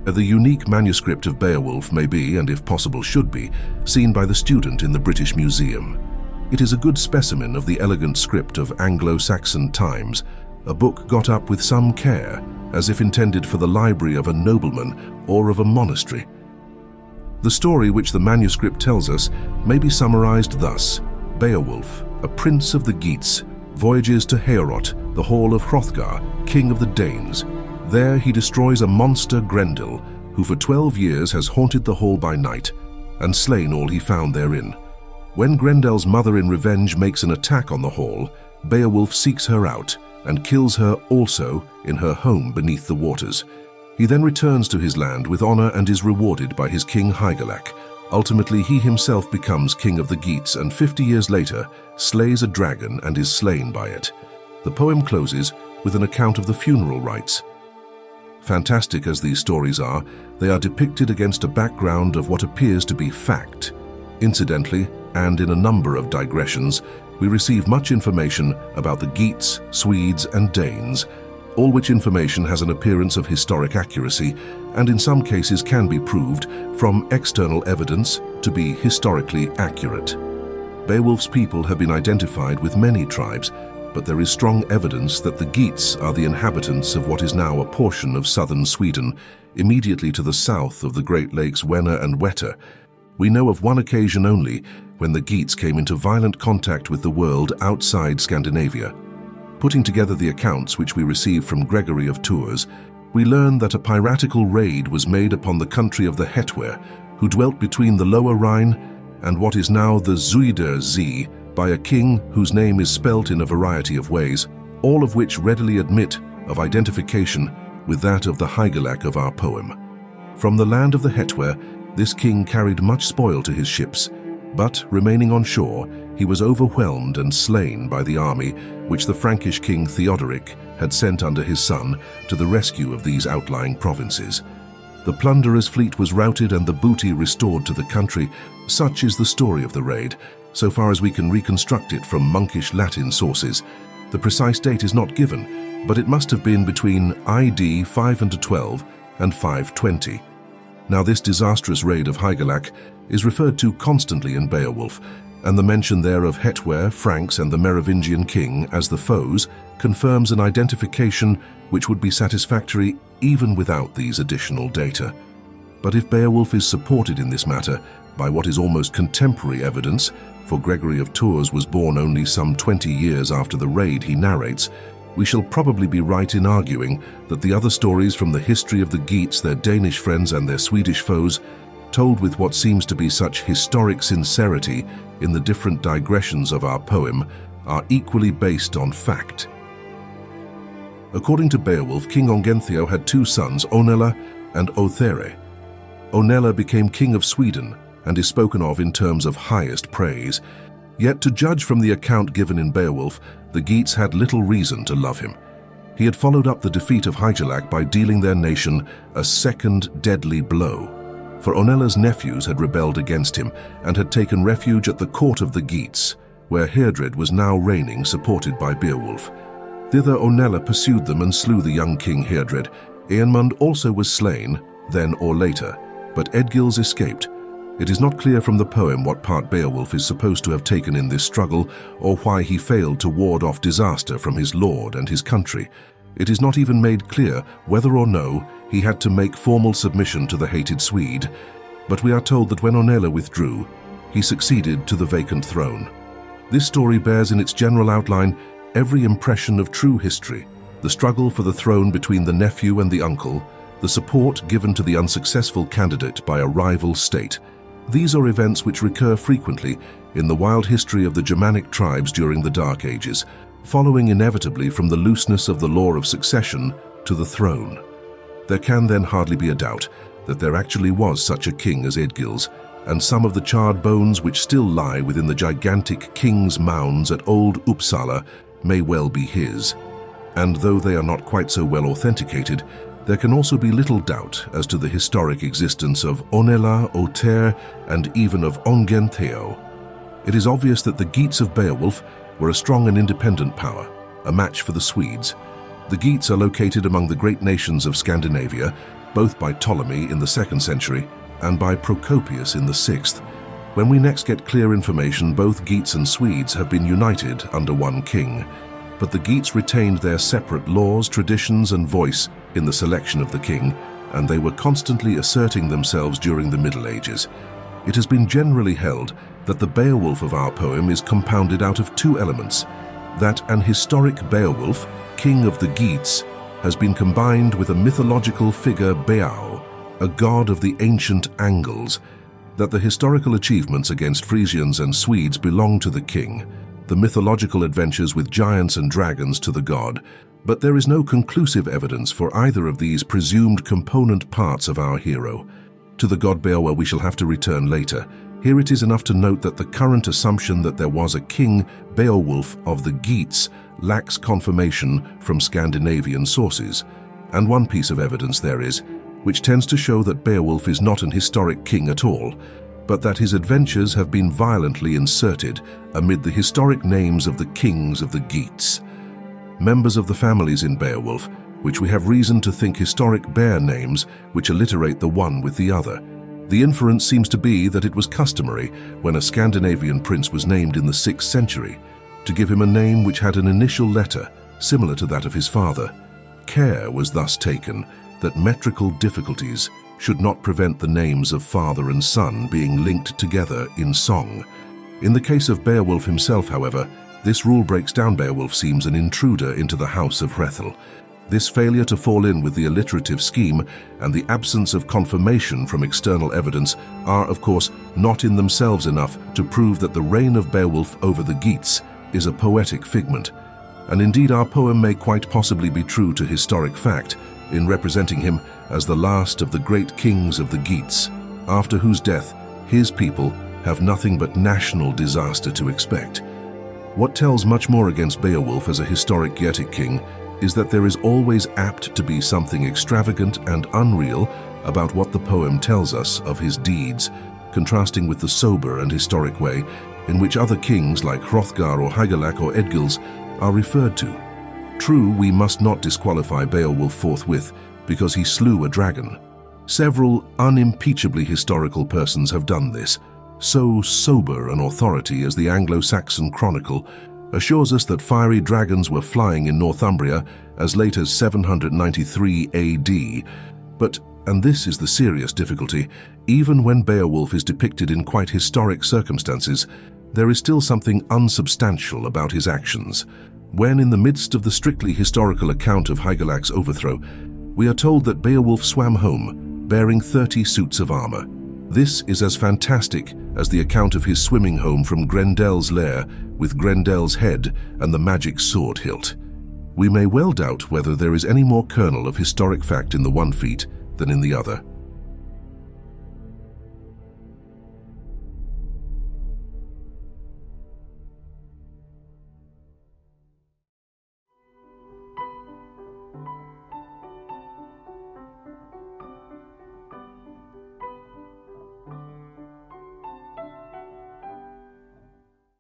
The unique manuscript of Beowulf may be, and if possible should be, seen by the student in the British Museum. It is a good specimen of the elegant script of Anglo-Saxon times, a book got up with some care, as if intended for the library of a nobleman or of a monastery. The story which the manuscript tells us may be summarized thus. Beowulf, a prince of the Geats, voyages to Heorot, the hall of Hrothgar, king of the Danes. There he destroys a monster Grendel, who for 12 years has haunted the hall by night, and slain all he found therein. When Grendel's mother in revenge makes an attack on the hall, Beowulf seeks her out, and kills her also in her home beneath the waters. He then returns to his land with honor and is rewarded by his king Hygelac. Ultimately, he himself becomes king of the Geats and 50 years later slays a dragon and is slain by it. The poem closes with an account of the funeral rites. Fantastic as these stories are, they are depicted against a background of what appears to be fact. Incidentally, and in a number of digressions, we receive much information about the Geats, Swedes, and Danes, all which information has an appearance of historic accuracy and in some cases can be proved from external evidence to be historically accurate. Beowulf's people have been identified with many tribes, but there is strong evidence that the Geats are the inhabitants of what is now a portion of southern Sweden, immediately to the south of the Great Lakes Wenner and Wetter. We know of one occasion only when the Geats came into violent contact with the world outside Scandinavia. Putting together the accounts which we receive from Gregory of Tours, we learn that a piratical raid was made upon the country of the Hetwer, who dwelt between the Lower Rhine and what is now the Zuider Zee, by a king whose name is spelt in a variety of ways, all of which readily admit of identification with that of the Hygelac of our poem. From the land of the Hetwer, this king carried much spoil to his ships, but, remaining on shore, he was overwhelmed and slain by the army which the Frankish king Theodoric had sent under his son to the rescue of these outlying provinces. The plunderer's fleet was routed and the booty restored to the country. Such is the story of the raid, so far as we can reconstruct it from monkish Latin sources. The precise date is not given, but it must have been between ID 512 and 520. Now this disastrous raid of Hygelac is referred to constantly in Beowulf, and the mention there of Hetwer, Franks, and the Merovingian king as the foes confirms an identification which would be satisfactory even without these additional data. But if Beowulf is supported in this matter by what is almost contemporary evidence, for Gregory of Tours was born only some 20 years after the raid he narrates, we shall probably be right in arguing that the other stories from the history of the Geats, their Danish friends and their Swedish foes, told with what seems to be such historic sincerity in the different digressions of our poem, are equally based on fact. According to Beowulf, King Ongentheow had two sons, Onela and Othere. Onela became king of Sweden and is spoken of in terms of highest praise. Yet, to judge from the account given in Beowulf, the Geats had little reason to love him. He had followed up the defeat of Hygelac by dealing their nation a second deadly blow. For Onela's nephews had rebelled against him and had taken refuge at the court of the Geats, where Heardred was now reigning, supported by Beowulf. Thither Onela pursued them and slew the young king Heardred. Eanmund also was slain, then or later, but Eadgils escaped. It is not clear from the poem what part Beowulf is supposed to have taken in this struggle, or why he failed to ward off disaster from his lord and his country. It is not even made clear whether or no he had to make formal submission to the hated Swede, but we are told that when Onela withdrew, he succeeded to the vacant throne. This story bears in its general outline every impression of true history: the struggle for the throne between the nephew and the uncle, the support given to the unsuccessful candidate by a rival state. These are events which recur frequently in the wild history of the Germanic tribes during the Dark Ages, following inevitably from the looseness of the law of succession to the throne. There can then hardly be a doubt that there actually was such a king as Eadgils, and some of the charred bones which still lie within the gigantic king's mounds at Old Uppsala may well be his. And though they are not quite so well authenticated, there can also be little doubt as to the historic existence of Onela, Othere, and even of Ongentheow. It is obvious that the Geats of Beowulf were a strong and independent power, a match for the Swedes. The Geats are located among the great nations of Scandinavia, both by Ptolemy in the 2nd century and by Procopius in the 6th. When we next get clear information, both Geats and Swedes have been united under one king, but the Geats retained their separate laws, traditions, and voice in the selection of the king, and they were constantly asserting themselves during the Middle Ages. It has been generally held that the Beowulf of our poem is compounded out of two elements: that an historic Beowulf, king of the Geats, has been combined with a mythological figure, Beow, a god of the ancient Angles, that the historical achievements against Frisians and Swedes belong to the king, the mythological adventures with giants and dragons to the god, but there is no conclusive evidence for either of these presumed component parts of our hero. To the god Beowulf we shall have to return later. Here it is enough to note that the current assumption that there was a king, Beowulf of the Geats, lacks confirmation from Scandinavian sources. And one piece of evidence there is, which tends to show that Beowulf is not an historic king at all, but that his adventures have been violently inserted amid the historic names of the kings of the Geats. Members of the families in Beowulf, which we have reason to think historic bear names which alliterate the one with the other. The inference seems to be that it was customary, when a Scandinavian prince was named in the 6th century, to give him a name which had an initial letter, similar to that of his father. Care was thus taken that metrical difficulties should not prevent the names of father and son being linked together in song. In the case of Beowulf himself, however, this rule breaks down. Beowulf seems an intruder into the house of Hrethel. This failure to fall in with the alliterative scheme and the absence of confirmation from external evidence are, of course, not in themselves enough to prove that the reign of Beowulf over the Geats is a poetic figment. And indeed our poem may quite possibly be true to historic fact in representing him as the last of the great kings of the Geats, after whose death his people have nothing but national disaster to expect. What tells much more against Beowulf as a historic Geatic king is that there is always apt to be something extravagant and unreal about what the poem tells us of his deeds, contrasting with the sober and historic way in which other kings like Hrothgar or Hygelac or Eadgils are referred to. True, we must not disqualify Beowulf forthwith because he slew a dragon. Several unimpeachably historical persons have done this. So sober an authority as the Anglo-Saxon Chronicle assures us that fiery dragons were flying in Northumbria as late as 793 AD. But, and this is the serious difficulty, even when Beowulf is depicted in quite historic circumstances, there is still something unsubstantial about his actions. When, in the midst of the strictly historical account of Hygelac's overthrow, we are told that Beowulf swam home, bearing 30 suits of armor. This is as fantastic as the account of his swimming home from Grendel's lair with Grendel's head and the magic sword hilt. We may well doubt whether there is any more kernel of historic fact in the one feat than in the other.